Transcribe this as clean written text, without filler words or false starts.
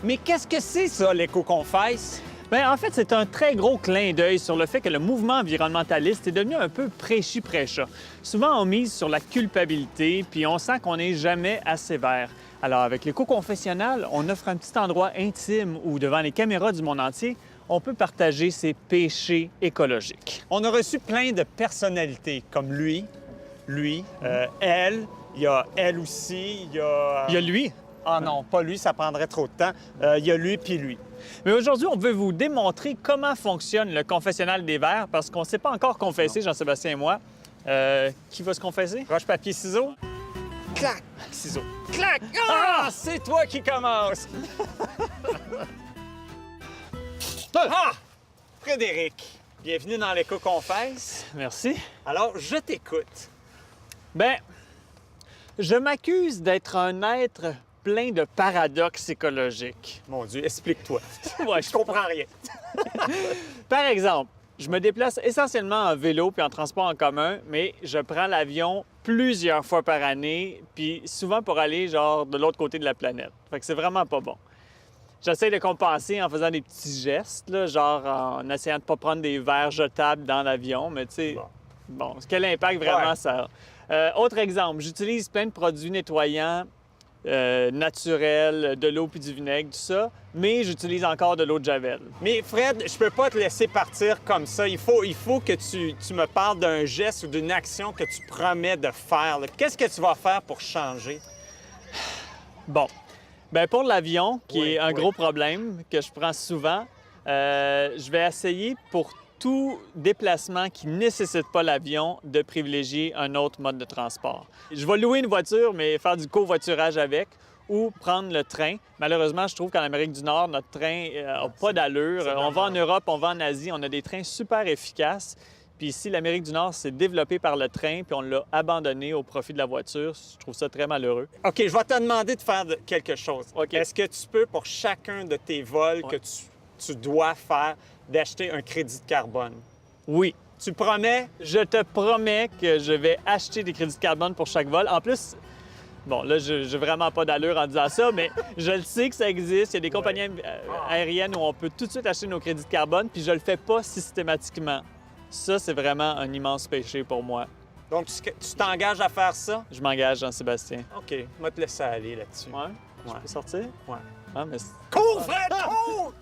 Mais qu'est-ce que c'est ça, l'éco-confesse? Bien, en fait, c'est un très gros clin d'œil sur le fait que le mouvement environnementaliste est devenu un peu prêchi-prêcha. Souvent, on mise sur la culpabilité, puis on sent qu'on n'est jamais assez vert. Alors, avec l'éco-confessionnal, on offre un petit endroit intime où, devant les caméras du monde entier, on peut partager ses péchés écologiques. On a reçu plein de personnalités, comme lui, elle, il y a elle aussi, il y a... Il y a lui. Ah non, pas lui, ça prendrait trop de temps. Il y a lui puis lui. Mais aujourd'hui, on veut vous démontrer comment fonctionne le confessionnal des Verts, parce qu'on ne s'est pas encore confessé, Jean-Sébastien et moi. Qui va se confesser? Roche, papier, ciseaux. Clac! Ciseaux. Clac! Ah! C'est toi qui commence! Ah! Frédéric, bienvenue dans l'Éco-Confesse. Merci. Alors, je t'écoute. Ben, je m'accuse d'être un être plein de paradoxes écologiques. Mon Dieu, explique-toi. Ouais, Je comprends rien. Par exemple, je me déplace essentiellement en vélo puis en transport en commun, mais je prends l'avion plusieurs fois par année, puis souvent pour aller genre de l'autre côté de la planète. Fait que c'est vraiment pas bon. J'essaie de compenser en faisant des petits gestes, là, genre en essayant de pas prendre des verres jetables dans l'avion, mais tu sais, bon, quel impact vraiment Ouais. ça a? Autre exemple, j'utilise plein de produits nettoyants naturels, de l'eau puis du vinaigre, tout ça, mais j'utilise encore de l'eau de Javel. Mais Fred, je peux pas te laisser partir comme ça. Il faut que tu me parles d'un geste ou d'une action que tu promets de faire. Là. Qu'est-ce que tu vas faire pour changer? Bon, bien pour l'avion, qui Oui, est un oui. gros problème que je prends souvent, je vais essayer pour tout déplacement qui ne nécessite pas l'avion de privilégier un autre mode de transport. Je vais louer une voiture, mais faire du covoiturage avec ou prendre le train. Malheureusement, je trouve qu'en Amérique du Nord, notre train n'a pas d'allure. On va en Europe, on va en Asie, on a des trains super efficaces. Puis ici, l'Amérique du Nord s'est développée par le train, puis on l'a abandonné au profit de la voiture. Je trouve ça très malheureux. OK, je vais te demander de faire quelque chose. OK. Est-ce que tu peux, pour chacun de tes vols que tu dois faire, d'acheter un crédit de carbone? Oui, Tu promets? je te promets que je vais acheter des crédits de carbone pour chaque vol. En plus, bon, là, je n'ai vraiment pas d'allure en disant ça, mais je le sais que ça existe. Il y a des compagnies aériennes où on peut tout de suite acheter nos crédits de carbone, puis je le fais pas systématiquement. Ça, c'est vraiment un immense péché pour moi. Donc, tu t'engages à faire ça? Je m'engage, Jean-Sébastien. OK, je vais te laisser aller là-dessus. Ouais? Je Ouais. peux sortir? Ouais. Ah, mais... Cours, Fred, cours!